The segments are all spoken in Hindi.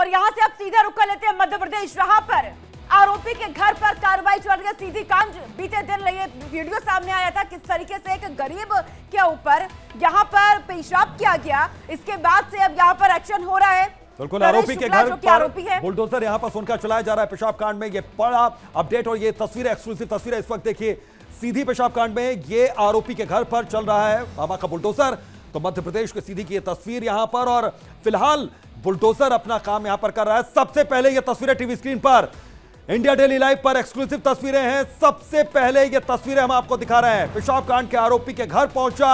और यहां से अब सीधा रुख कर लेते हैं मध्य प्रदेश। वहां पर आरोपी के घर पर कार्रवाई चल रही है। सीधी कांड बीते दिन ये वीडियो सामने आया था, किस तरीके से एक गरीब के ऊपर यहां पर पेशाब किया गया। इसके बाद से अब यहां पर एक्शन हो रहा है। बिल्कुल, आरोपी के घर पर बुलडोजर यहां पर सुनकर चलाया जा रहा है पेशाब कांड में। ये बड़ा अपडेट और ये तस्वीरें, एक्सक्लूसिव तस्वीरें इस वक्त देखिए। सीधी पेशाब कांड में ये आरोपी के घर पर चल रहा है मामा का बुलडोजर। तो मध्य प्रदेश के सीधी की ये तस्वीर यहां पर, और फिलहाल बुलडोजर अपना काम यहां पर कर रहा है। सबसे पहले ये तस्वीरें टीवी स्क्रीन पर इंडिया डेली लाइव पर एक्सक्लूसिव तस्वीरें हैं। सबसे पहले ये तस्वीरें हम आपको दिखा रहे हैं। पेशाब कांड के आरोपी के घर पहुंचा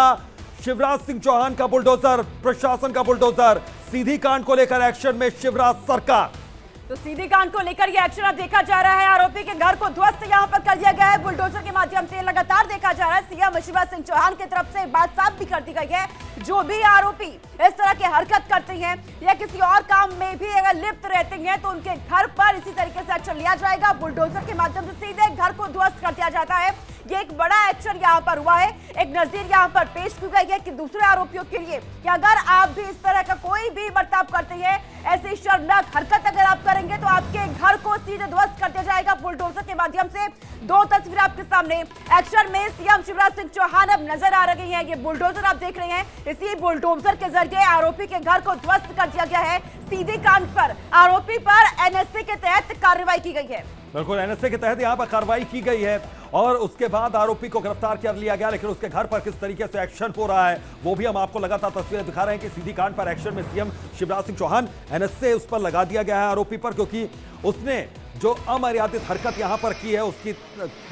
शिवराज सिंह चौहान का बुलडोजर, प्रशासन का बुलडोजर। सीधी कांड को लेकर एक्शन में शिवराज सरकार। तो सीधी कांड को लेकर यह एक्शन अब देखा जा रहा है। आरोपी के घर को ध्वस्त यहां पर कर दिया गया है बुलडोजर के माध्यम से। लगातार देखा जा रहा है सीएम शिवराज सिंह चौहान की तरफ से बात साफ भी कर दी गई है, जो भी आरोपी इस तरह की हरकत करते हैं या किसी और काम में भी अगर लिप्त रहते हैं तो उनके घर पर इसी तरीके से एक्शन लिया जाएगा। बुलडोजर के माध्यम से सीधे घर को ध्वस्त कर दिया जाता है। ये एक बड़ा एक्शन यहाँ पर हुआ है। एक नजीर यहाँ पर पेश की गई है कि दूसरे आरोपियों के लिए कि अगर आप भी इस तरह का कोई भी बर्ताव करते हैं, ऐसी शर्मनाक हरकत अगर आप करेंगे तो आपके घर को सीधे ध्वस्त कर दिया जाएगा बुलडोजर के माध्यम से। दो तस्वीरें आपके सामने। एक्शन में सीएम शिवराज सिंह चौहान अब नजर आ रहे हैं। ये बुलडोजर आप देख रहे हैं, इसी बुलडोजर के जरिए आरोपी के घर को ध्वस्त कर दिया गया है। सीधी कांड पर आरोपी पर एनएसए के तहत कार्रवाई की गई है। बिल्कुल, एनएसए के तहत यहां पर कार्रवाई की गई है और उसके बाद आरोपी को गिरफ्तार कर लिया गया। लेकिन उसके घर पर किस तरीके से एक्शन हो रहा है वो भी हम आपको लगातार तस्वीरें दिखा रहे हैं कि सीधी कांड पर एक्शन में सीएम शिवराज सिंह चौहान, एनएसए उस पर लगा दिया गया है आरोपी पर, क्योंकि उसने जो अमर्यादित हरकत यहां पर की है उसकी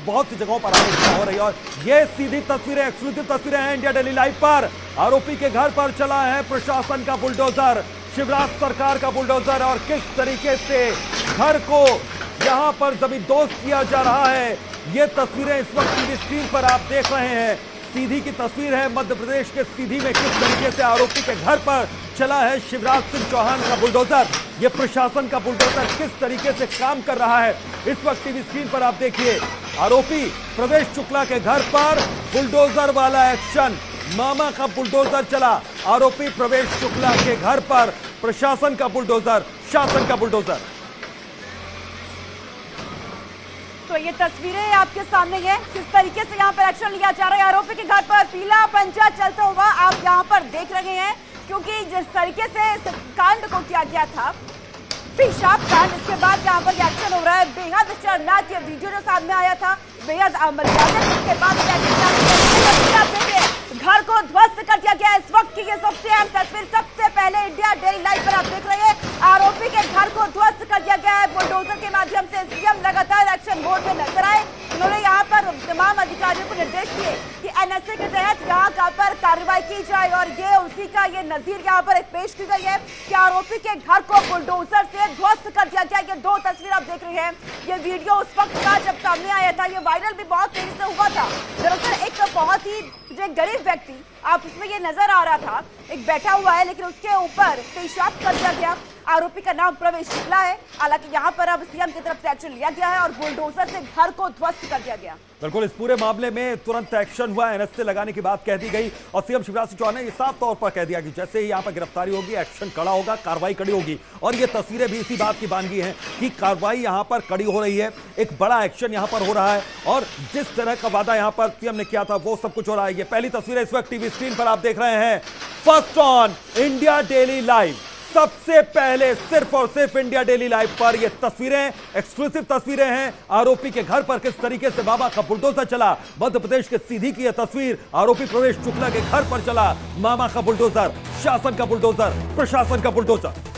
बहुत सी जगहों पर आलोचना हो रही है। और ये सीधी तस्वीरें, एक्सक्लूसिव तस्वीरें हैं इंडिया डेली लाइव पर। आरोपी के घर पर चला है प्रशासन का बुलडोजर, शिवराज सरकार का बुलडोजर, और किस तरीके से घर को यहां पर जमींदोज किया जा रहा है। ये तस्वीरें इस वक्त टीवी स्क्रीन पर आप देख रहे हैं। सीधी की तस्वीर है मध्य प्रदेश के सीधी में किस तरीके से आरोपी के घर पर चला है शिवराज सिंह चौहान का बुलडोजर। ये प्रशासन का बुलडोजर किस तरीके से काम कर रहा है इस वक्त टीवी स्क्रीन पर आप देखिए। आरोपी प्रवेश शुक्ला के घर पर बुलडोजर वाला एक्शन, मामा का बुलडोजर चला। आरोपी प्रवेश शुक्ला के घर पर प्रशासन का बुलडोजर, शासन का बुलडोजर। तो ये तस्वीरें आपके सामने है, किस तरीके से यहाँ पर एक्शन लिया जा रहा है। आरोपी के घर पर पीला पंजा चलता हुआ आप यहाँ पर देख रहे हैं, क्योंकि जिस तरीके से इस कांड को किया गया था, पेशाब कांड, इसके बाद यहाँ पर एक्शन हो रहा है। बेहद शर्मनाक ये वीडियो जो सामने आया था, बेहद अमर्यादित, इसके बाद घर को ध्वस्त कर दिया गया। इस वक्त की ये सबसे अहम तस्वीर सबसे पहले इंडिया डेली लाइव पर आप देख रहे हैं। आरोपी के घर को ध्वस्त कर दिया गया है बुलडोजर के माध्यम से। सीएम लगातार एक्शन मोड में नजर आए। उन्होंने यहाँ पर तमाम अधिकारियों को निर्देश दिए कि एनएसए के तहत यहाँ पर कार्रवाई की जाए, और ये उसी का ये नजीर यहाँ पर एक पेश की गई है कि आरोपी के घर को बुलडोजर से ध्वस्त कर दिया गया। ये दो तस्वीर आप देख रहे हैं। ये वीडियो उस वक्त का जब सामने आया था, ये वायरल भी बहुत तेजी से हुआ था। दरअसल एक बहुत ही जो गरीब व्यक्ति, आप उसमें ये नजर आ रहा था, एक बैठा हुआ है, लेकिन उसके ऊपर पेशाब कर दिया गया। आरोपी का नाम प्रवेश शुक्ला है। हालांकि यहाँ पर अब सीएम की तरफ से एक्शन लिया गया है और बुलडोजर से घर को ध्वस्त कर दिया गया। बिल्कुल, इस पूरे मामले में तुरंत एक्शन हुआ, एनएसए लगाने की बात कह दी गई और सीएम शिवराज सिंह चौहान ने ये साफ तौर पर कह दिया कि जैसे ही यहाँ पर गिरफ्तारी होगी, एक्शन कड़ा होगा, कार्रवाई कड़ी होगी। और ये तस्वीरें भी इसी बात की बानगी हैं कि कार्रवाई यहाँ पर कड़ी हो रही है, एक बड़ा एक्शन यहाँ पर हो रहा है और जिस तरह का वादा यहाँ पर सीएम ने किया था वो सब कुछ हो रहा है। ये पहली तस्वीरें इस वक्त टीवी स्क्रीन पर आप देख रहे हैं। First on India daily live, सबसे पहले सिर्फ और सिर्फ इंडिया डेली लाइव पर ये तस्वीरें, एक्सक्लूसिव तस्वीरें हैं। आरोपी के घर पर किस तरीके से बाबा का बुलडोजर चला। मध्य प्रदेश के सीधी की यह तस्वीर, आरोपी प्रवेश शुक्ला के घर पर चला मामा का बुलडोजर, शासन का बुलडोजर, प्रशासन का बुलडोजर।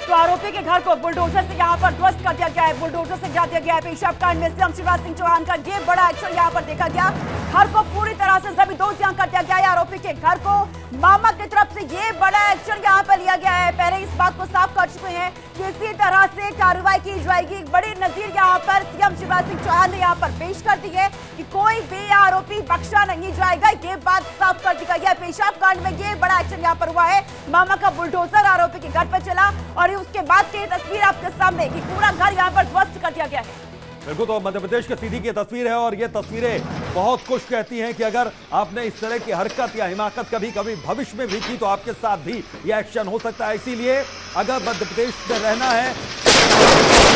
तो आरोपी के घर को बुलडोजर से यहाँ पर ध्वस्त कर दिया गया है, बुलडोजर से गिरा दिया गया है। पेशाब कांड में सीएम शिवराज सिंह चौहान का ये बड़ा एक्शन यहाँ पर देखा गया। घर को पूरी तरह से जमींदोज यहाँ कर दिया गया है। आरोपी के घर को मामा की तरफ से ये बड़ा एक्शन यहाँ पर लिया गया है। पहले इस बात को साफ कर चुके हैं कि इसी तरह से कार्रवाई की जाएगी। बड़ी नजीर यहाँ पर सीएम शिवराज सिंह चौहान ने यहाँ पर पेश कर दी है कि कोई भी आरोपी बख्शा नहीं जाएगा। ये बात साफ कर दी गई है। पेशाब कांड में ये बड़ा एक्शन यहाँ पर हुआ है। मामा का बुलडोजर आरोपी के घर पर चला और उसके बाद की तस्वीर आपके सामने कि पूरा घर यहाँ पर ध्वस्त कर दिया गया है। बिल्कुल, तो मध्य प्रदेश के सीधी की तस्वीर है और ये तस्वीरें बहुत कुछ कहती हैं कि अगर आपने इस तरह की हरकत या हिमाकत कभी कभी भविष्य में भी की तो आपके साथ भी ये एक्शन हो सकता है। इसीलिए अगर मध्य प्रदेश में रहना है,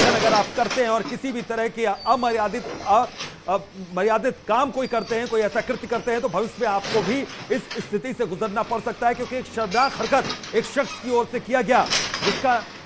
अगर आप करते हैं और किसी भी तरह की मर्यादित काम कोई करते हैं, कोई ऐसा कृत्य करते हैं, तो भविष्य में आपको भी इस स्थिति से गुजरना पड़ सकता है, क्योंकि एक शर्मनाक हरकत एक शख्स की ओर से किया गया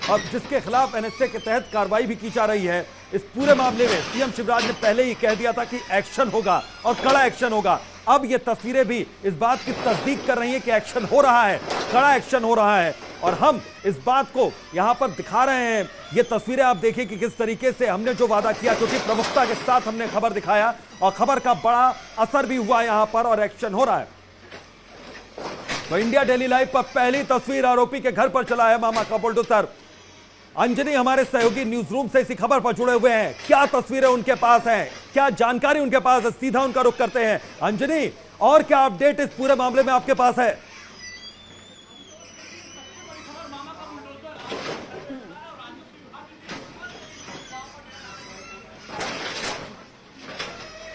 जिसके खिलाफ एनएसए के तहत कार्रवाई भी की जा रही है। इस पूरे मामले में सीएम शिवराज ने पहले ही कह दिया था कि एक्शन होगा और कड़ा एक्शन होगा। अब ये तस्वीरें भी इस बात की तस्दीक कर रही हैं कि एक्शन हो रहा है, कड़ा एक्शन हो रहा है, और हम इस बात को यहां पर दिखा रहे हैं। ये तस्वीरें आप देखिए कि किस तरीके से हमने जो वादा किया, क्योंकि प्रमुखता के साथ हमने खबर दिखाया और खबर का बड़ा असर भी हुआ यहां पर और एक्शन हो रहा है। तो इंडिया डेली लाइव पर पहली तस्वीर आरोपी के घर पर चला है मामा का बुलडोजर। अंजनी हमारे सहयोगी न्यूज रूम से इसी खबर पर जुड़े हुए हैं। क्या तस्वीरें उनके पास हैं, क्या जानकारी उनके पास है, सीधा उनका रुख करते हैं। अंजनी, और क्या अपडेट इस पूरे मामले में आपके पास है?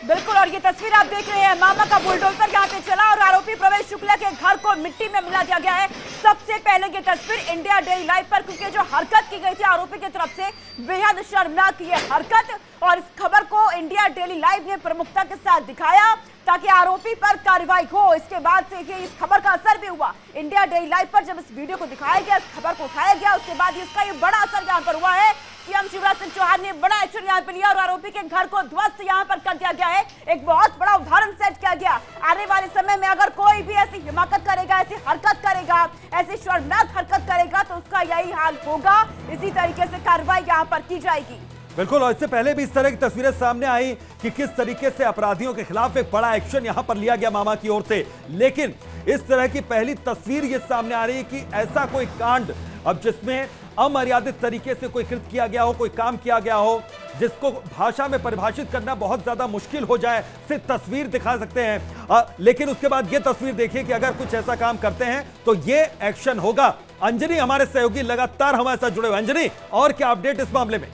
बिल्कुल, और ये तस्वीर आप देख रहे हैं, मामा का बुलडोजर यहाँ पे चला और आरोपी प्रवेश शुक्ला के घर को मिट्टी में मिला दिया गया है। सबसे पहले ये तस्वीर इंडिया डेली लाइव पर, क्योंकि जो हरकत की गई थी आरोपी की तरफ से, बेहद शर्मनाक ये हरकत, और इस खबर को इंडिया डेली लाइव ने प्रमुखता के साथ दिखाया ताकि आरोपी पर कार्रवाई हो। इसके बाद से इस खबर का असर भी हुआ। इंडिया डेली लाइव पर जब इस वीडियो को दिखाया गया, इस खबर को उठाया गया, उसके बाद इसका ये बड़ा असर यहाँ पर हुआ है। सीएम शिवराज सिंह चौहान ने बड़ा एक्शन यहाँ पर लिया और आरोपी के घर को ध्वस्त यहाँ पर कर दिया गया है। एक बहुत बड़ा उदाहरण सेट किया गया। आने वाले समय में अगर कोई भी ऐसी हिमाकत करेगा, ऐसी हरकत करेगा, ऐसी शर्मनाक हरकत करेगा, तो उसका यही हाल होगा। इसी तरीके से कार्रवाई यहाँ पर की जाएगी। बिल्कुल, और इससे पहले भी इस तरह की तस्वीरें सामने आई कि किस तरीके से अपराधियों के खिलाफ एक बड़ा एक्शन यहां पर लिया गया मामा की ओर से। लेकिन इस तरह की पहली तस्वीर ये सामने आ रही है कि ऐसा कोई कांड अब जिसमें अमर्यादित तरीके से कोई कृत्य किया गया हो, कोई काम किया गया हो, जिसको भाषा में परिभाषित करना बहुत ज्यादा मुश्किल हो जाए, सिर्फ तस्वीर दिखा सकते हैं। लेकिन उसके बाद ये तस्वीर देखिए कि अगर कुछ ऐसा काम करते हैं तो ये एक्शन होगा। अंजनी हमारे सहयोगी लगातार हमारे साथ जुड़े हुए। अंजनी, और क्या अपडेट इस मामले में?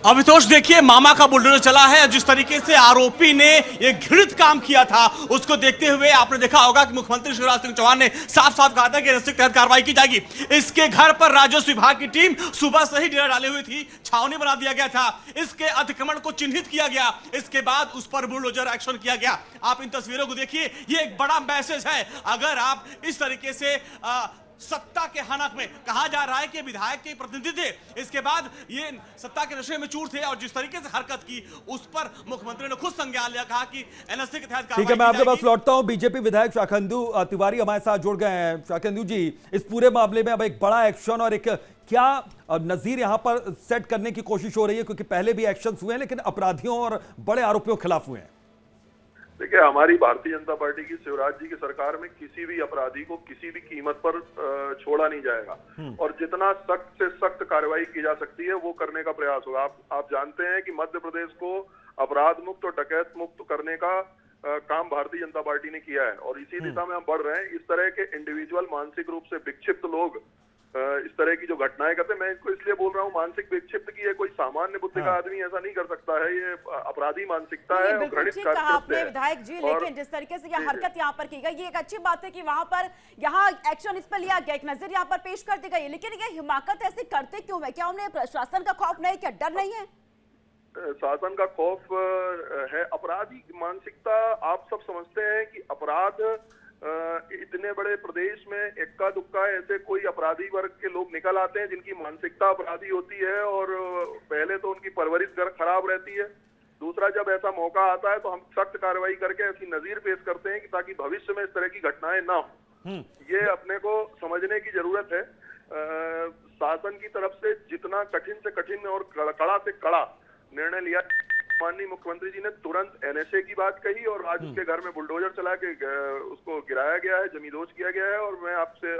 अभितोष, देखिए, मामा का बुलडोजर चला है। जिस तरीके से आरोपी ने ये घृणित काम किया था, उसको देखते हुए आपने देखा होगा कि मुख्यमंत्री शिवराज सिंह चौहान ने साफ साफ कहा था कि एनएसए के तहत कार्रवाई की जाएगी। इसके घर पर राजस्व विभाग की टीम सुबह से ही डेरा डाली हुई थी, छावनी बना दिया गया था, इसके अतिक्रमण को चिन्हित किया गया, इसके बाद उस पर बुलडोजर एक्शन किया गया। आप इन तस्वीरों को देखिए, ये एक बड़ा मैसेज है। अगर आप इस तरीके से सत्ता के हनक में, कहा जा रहा है कि विधायक के प्रतिनिधि थे, इसके बाद ये सत्ता के नशे में चूर थे, और जिस तरीके से हरकत की उस पर मुख्यमंत्री ने खुद संज्ञान लिया, कहा कि एनएसए के तहत। ठीक है, मैं आपके पास लौटता हूं। बीजेपी विधायक शाकंदू तिवारी हमारे साथ जुड़ गए हैं। शाकंदू जी, इस पूरे मामले में अब एक बड़ा एक्शन और एक क्या नजीर यहां पर सेट करने की कोशिश हो रही है, क्योंकि पहले भी एक्शन हुए हैं लेकिन अपराधियों और बड़े आरोपियों के खिलाफ हुए हैं? देखिए, हमारी भारतीय जनता पार्टी की शिवराज जी की सरकार में किसी भी अपराधी को किसी भी कीमत पर छोड़ा नहीं जाएगा, और जितना सख्त से सख्त कार्रवाई की जा सकती है वो करने का प्रयास होगा। आप जानते हैं कि मध्य प्रदेश को अपराध मुक्त और डकैत मुक्त करने का काम भारतीय जनता पार्टी ने किया है, और इसी दिशा में हम बढ़ रहे हैं। इस तरह के इंडिविजुअल मानसिक रूप से विक्षिप्त लोग इस तरह की जो घटनाएं करते हैं, मैं इसको इसलिए बोल रहा हूँ मानसिक विक्षिप्त की, है कोई सामान्य बुद्धि का आदमी ऐसा नहीं कर सकता है। ये अपराधी मानसिकता है और घृणित आपने विधायक जी, लेकिन जिस तरीके से यह हरकत यहाँ पर की गई, ये एक अच्छी बात है कि वहां पर यहाँ एक्शन इस पर लिया गया, एक नजर यहाँ पर पेश कर दी गई, लेकिन ये हिमाकत ऐसे करते क्यों है? क्या उन्हें प्रशासन का खौफ नहीं, क्या डर नहीं है? शासन का खौफ है। अपराधी मानसिकता, आप सब समझते हैं कि अपराध इतने बड़े प्रदेश में इक्का दुक्का ऐसे कोई अपराधी वर्ग के लोग निकल आते हैं जिनकी मानसिकता अपराधी होती है, और पहले तो उनकी परवरिश खराब रहती है। दूसरा, जब ऐसा मौका आता है तो हम सख्त कार्रवाई करके ऐसी नजीर पेश करते हैं कि ताकि भविष्य में इस तरह की घटनाएं ना हो। ये अपने को समझने की जरूरत है। शासन की तरफ से जितना कठिन से कठिन और कड़ा से कड़ा निर्णय लिया, माननीय मुख्यमंत्री जी ने तुरंत एनएसए की बात कही, और आज उसके घर में बुलडोजर चला के उसको गिराया गया है, जमींदोज किया गया है। और मैं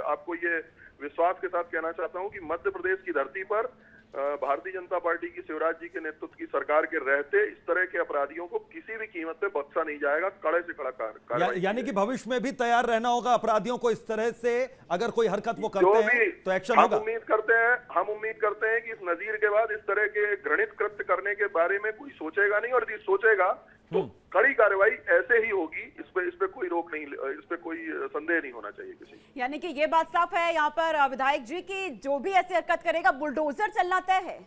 आपको ये विश्वास के साथ कहना चाहता हूं कि मध्य प्रदेश की धरती पर भारतीय जनता पार्टी की शिवराज जी के नेतृत्व की सरकार के रहते इस तरह के अपराधियों को किसी भी कीमत पे बख्शा नहीं जाएगा, कड़े से कड़ा कार्रवाई। यानी कि भविष्य में भी तैयार रहना होगा अपराधियों को, इस तरह से अगर कोई हरकत वो करते हैं तो एक्शन होगा। हम उम्मीद करते हैं कि इस नजीर के बाद इस तरह के घृणित कृत्य करने के बारे में कोई सोचेगा नहीं, और यदि सोचेगा तो कड़ी कार्रवाई ऐसे ही होगी। इस पे कोई रोक नहीं, इस पे कोई संदेह नहीं होना चाहिए किसी। यानी कि ये बात साफ है यहाँ पर विधायक जी की जो भी ऐसी हरकत करेगा बुलडोजर चलना तय है।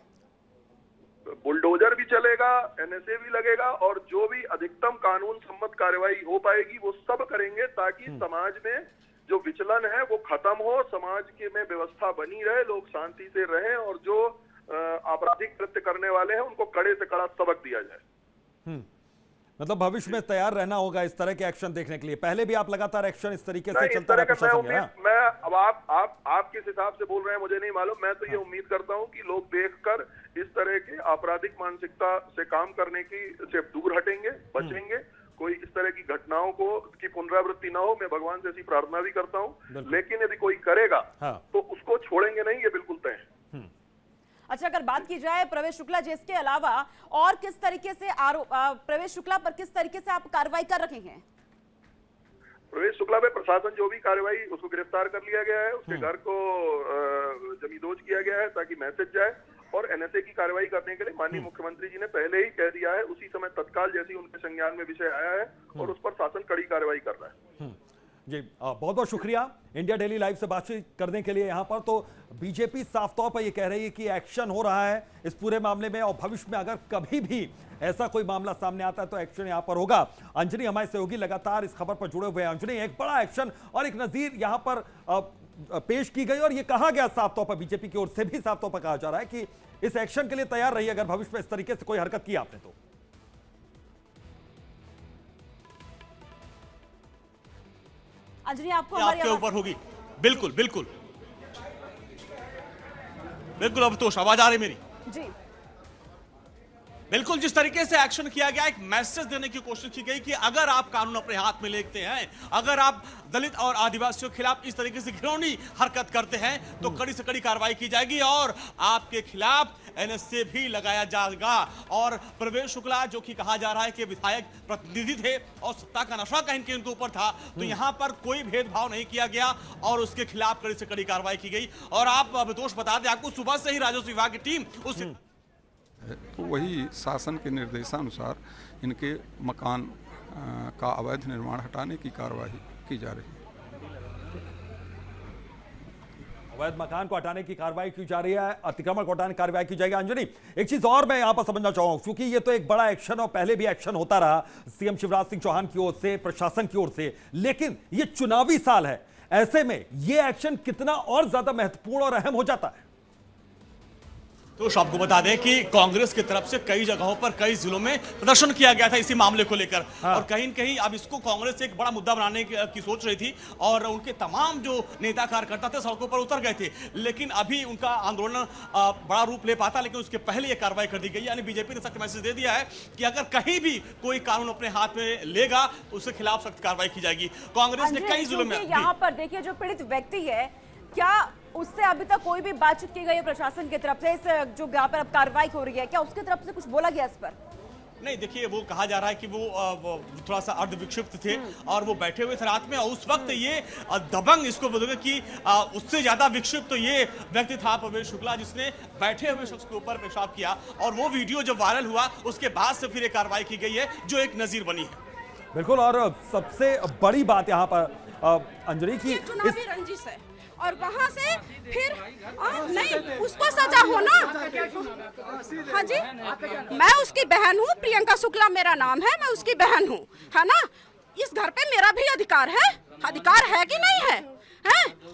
बुलडोजर भी चलेगा, एनएसए भी लगेगा, और जो भी अधिकतम कानून सम्मत कार्रवाई हो पाएगी वो सब करेंगे, ताकि समाज में जो विचलन है वो खत्म हो, समाज के में व्यवस्था बनी रहे, लोग शांति से रहें, और जो आपराधिक कृत्य करने वाले हैं उनको कड़े से कड़ा सबक दिया जाए। मतलब भविष्य में तैयार रहना होगा इस तरह के एक्शन देखने के लिए। पहले भी आप लगातार एक्शन इस तरीके से चलता रहा प्रशासन में। मैं अब आप किस हिसाब से बोल रहे हैं मुझे नहीं मालूम। मैं तो ये उम्मीद करता हूं कि लोग देखकर इस तरह के आपराधिक मानसिकता से काम करने से दूर हटेंगे, बचेंगे। कोई इस तरह की घटनाओं की पुनरावृत्ति ना हो, मैं भगवान से ऐसी प्रार्थना भी करता हूं। लेकिन यदि कोई करेगा तो उसको छोड़ेंगे नहीं, ये बिल्कुल तय है। अच्छा, अगर बात की जाए प्रवेश शुक्ला जी, इसके अलावा और किस तरीके से प्रवेश शुक्ला पर किस तरीके से आप कार्रवाई कर रहे हैं? प्रवेश शुक्ला पे प्रशासन जो भी कार्रवाई, उसको गिरफ्तार कर लिया गया है, उसके घर को जमींदोज किया गया है ताकि मैसेज जाए, और एनएसए की कार्रवाई करने के लिए माननीय मुख्यमंत्री जी ने पहले ही कह दिया है, उसी समय तत्काल जैसे ही उनके संज्ञान में विषय आया है, और उस पर शासन कड़ी कार्रवाई कर रहा है। जी बहुत बहुत शुक्रिया इंडिया डेली लाइव से बातचीत करने के लिए। यहाँ पर तो बीजेपी साफ तौर पर यह कह रही है कि एक्शन हो रहा है इस पूरे मामले में, और भविष्य में अगर कभी भी ऐसा कोई मामला सामने आता है तो एक्शन यहाँ पर होगा। अंजनी हमारे सहयोगी लगातार इस खबर पर जुड़े हुए हैं। अंजनी, एक बड़ा एक्शन और एक नजीर यहाँ पर पेश की गई, और ये कहा गया साफ तौर पर, बीजेपी की ओर से भी साफ तौर पर कहा जा रहा है कि इस एक्शन के लिए तैयार रहिए अगर भविष्य में इस तरीके से कोई हरकत की आपने तो। अंजनी, आपको आपके ऊपर होगी। बिल्कुल बिल्कुल बिल्कुल, अब तो आवाज आ रही मेरी? जी बिल्कुल, जिस तरीके से एक्शन किया गया, एक मैसेज देने की कोशिश की गई कि अगर आप कानून अपने हाथ में लेते हैं, अगर आप दलित और आदिवासियों के खिलाफ इस तरीके से घिनौनी हरकत करते हैं तो कड़ी से कड़ी कार्रवाई की जाएगी, और आपके खिलाफ एनएसए भी लगाया जाएगा। और प्रवेश शुक्ला, जो कि कहा जा रहा है कि विधायक प्रतिनिधि थे और सत्ता का नशा कहीं के उनके ऊपर था, तो यहां पर कोई भेदभाव नहीं किया गया और उसके खिलाफ कड़ी से कड़ी कार्रवाई की गई। और आप दोष बता दें, आपको सुबह से ही राजस्व विभाग की टीम उस तो वही शासन के निर्देशानुसार इनके मकान का अवैध निर्माण हटाने की कार्रवाई की जा रही है। अवैध मकान को हटाने की कार्रवाई की जा रही है, अतिक्रमण को हटाने की कार्रवाई की जाएगी। अंजनी, एक चीज और मैं यहां पर समझना चाहूंगा, क्योंकि ये तो एक बड़ा एक्शन और पहले भी एक्शन होता रहा सीएम शिवराज सिंह चौहान की ओर से, प्रशासन की ओर से, लेकिन ये चुनावी साल है, ऐसे में ये एक्शन कितना और ज्यादा महत्वपूर्ण और अहम हो जाता है। तो आपको बता दें कि कांग्रेस की तरफ से कई जगहों पर, कई जिलों में प्रदर्शन किया गया था इसी मामले को लेकर, और कहीं न कहीं अब इसको कांग्रेस एक बड़ा मुद्दा बनाने की सोच रही थी, और उनके तमाम जो नेता कार्यकर्ता थे सड़कों पर उतर गए थे, लेकिन अभी उनका आंदोलन बड़ा रूप ले पाता, लेकिन उसके पहले यह कार्रवाई कर दी गई। यानी बीजेपी ने सख्त मैसेज दे दिया है कि अगर कहीं भी कोई कानून अपने हाथ में लेगा तो उसके खिलाफ सख्त कार्रवाई की जाएगी। कांग्रेस ने कई जिलों में, यहाँ पर देखिए जो पीड़ित व्यक्ति है, क्या उससे अभी तक कोई भी बातचीत की गई है प्रशासन की तरफ से? इस जो यहाँ पर अब कार्रवाई हो रही है, क्या उसकी तरफ से कुछ बोला गया इस पर? नहीं, देखिए, वो कहा जा रहा है कि वो थोड़ा सा अर्ध विक्षिप्त थे और वो बैठे हुए थे रात में, और उस वक्त ये दबंग, इसको बोलोगे कि उससे ज्यादा विक्षिप्त तो ये व्यक्ति था प्रवेश शुक्ला, जिसने बैठे हुए शख्स के ऊपर पेशाब किया, और वो वीडियो जब वायरल हुआ उसके बाद से फिर ये कार्रवाई की गई है, जो एक नजीर बनी है। बिल्कुल, और सबसे बड़ी बात यहाँ पर अंजलि की चुनावी रंजिश है, और वहाँ से फिर नहीं, उसको सजा हो ना। हाँ जी, मैं उसकी बहन हूँ, प्रियंका शुक्ला मेरा नाम है, मैं उसकी बहन हूँ, है ना। इस घर पे मेरा भी अधिकार है कि नहीं है?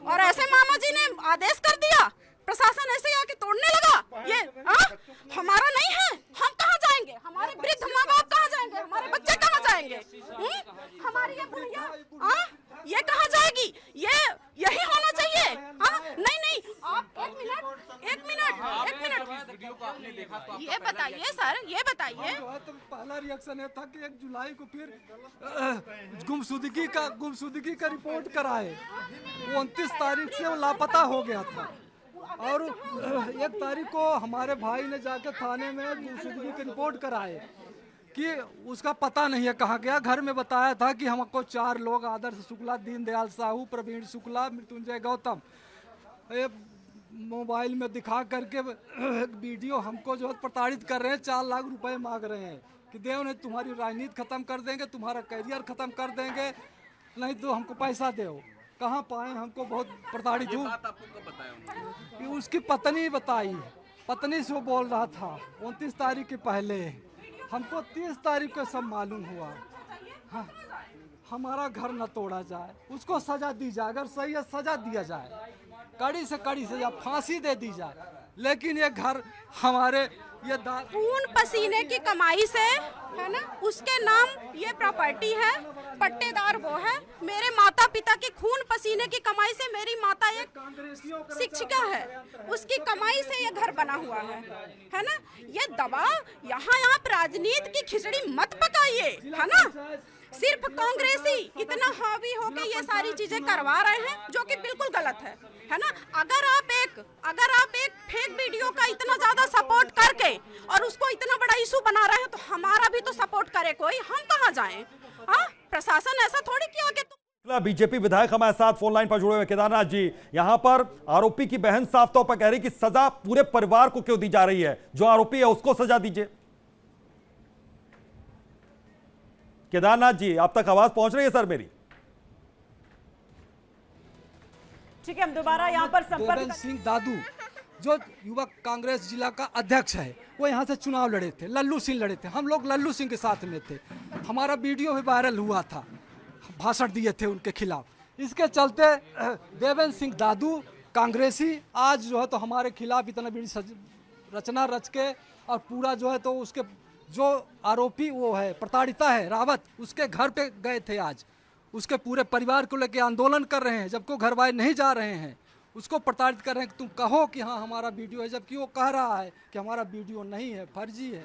और ऐसे मामा जी ने आदेश कर दिया, प्रशासन ऐसे आके तोड़ने लगा, ये हमारा नहीं है। हम कहाँ जाएंगे? हमारे वृद्ध माँ बाप कहाँ जाएंगे? हमारे बच्चे कहाँ जाएंगे? हमारी ये बुढ़िया ये कहाँ जाएगी? ये यही होना चाहिए। नहीं, आप एक मिनट, ये बताइए सर, ये बताइए। तो पहला रिएक्शन ये था कि 1 जुलाई को फिर गुमशुदगी का रिपोर्ट कराए। वो 29 तारीख से वो लापता हो गया था, और 1 तारीख को हमारे भाई ने जाकर थाने में गुमशुदगी की रिपोर्ट कराए कि उसका पता नहीं है कहाँ गया। घर में बताया था कि हमको 4 लोग, आदर्श शुक्ला, दीनदयाल साहू, प्रवीण शुक्ला, मृत्युंजय गौतम, ये मोबाइल में दिखा करके वीडियो हमको जो है प्रताड़ित कर रहे हैं। 4 लाख रुपए मांग रहे हैं कि देव नहीं तुम्हारी राजनीति खत्म कर देंगे, तुम्हारा करियर खत्म कर देंगे, नहीं तो हमको पैसा दो। कहाँ पाए, हमको बहुत प्रताड़ित हूँ। उसकी पत्नी बताई, पत्नी से वो बोल रहा था 29 तारीख के पहले, हमको 30 तारीख को सब मालूम हुआ। हाँ, हमारा घर न तोड़ा जाए, उसको सजा दी जाए, अगर सही है सजा दिया जाए, कड़ी से कड़ी सजा, फांसी दे दी जाए। लेकिन ये घर हमारे ये खून पसीने की कमाई से है ना, उसके नाम ये प्रॉपर्टी है, पट्टेदार वो है। मेरे माता पिता की खून पसीने की कमाई से, मेरी माता एक शिक्षिका है, उसकी कमाई से ये घर बना हुआ है ना। ये दबाव यहाँ आप राजनीति की खिचड़ी मत पकाइए, है ना। सिर्फ कांग्रेसी इतना हावी होके ये सारी चीजें करवा रहे हैं, जो कि बिल्कुल गलत है ना। अगर आप एक फेक वीडियो का इतना ज्यादा सपोर्ट करके और उसको इतना बड़ा इशू बना रहे हैं, तो हमारा भी तो सपोर्ट करे कोई, हम कहाँ जाएं? हाँ, प्रशासन ऐसा थोड़ी किया कि बीजेपी विधायक हमारे साथ फोन लाइन पर जुड़े हुए। केदारनाथ जी, यहां पर आरोपी की बहन साफ तौर पर कह रही कि सजा पूरे परिवार को क्यों दी जा रही है, जो आरोपी है उसको सजा दीजिए। केदारनाथ जी, आप तक आवाज पहुंच रही है सर मेरी? ठीक है, हम दोबारा यहाँ पर संपर्क देवेंद्र सिंह दादू जो युवक कांग्रेस जिला का अध्यक्ष है, वो यहाँ से चुनाव लड़े थे, लल्लू सिंह लड़े थे, हम लोग लल्लू सिंह के साथ में थे। हमारा वीडियो भी वायरल हुआ था, भाषण दिए थे उनके खिलाफ। इसके चलते देवेंद्र सिंह दादू कांग्रेसी आज जो है तो हमारे खिलाफ इतना बड़ी रचना रच के, और पूरा जो है तो उसके जो आरोपी वो है प्रताड़िता है रावत, उसके घर पे गए थे आज, उसके पूरे परिवार को लेकर आंदोलन कर रहे हैं, जबकि घर वाले नहीं जा रहे हैं, उसको प्रताड़ित कर रहे हैं कि तुम कहो कि हाँ हमारा वीडियो है, जबकि वो कह रहा है कि हमारा वीडियो नहीं है, फर्जी है।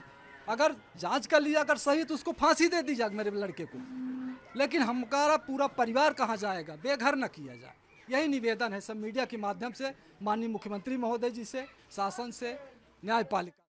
अगर जांच कर लिया, अगर सही तो उसको फांसी दे दी जाए मेरे लड़के को, लेकिन हमारा पूरा परिवार कहाँ जाएगा, बेघर न किया जाए। यही निवेदन है सब मीडिया के माध्यम से माननीय मुख्यमंत्री महोदय जी से, शासन से, न्यायपालिका।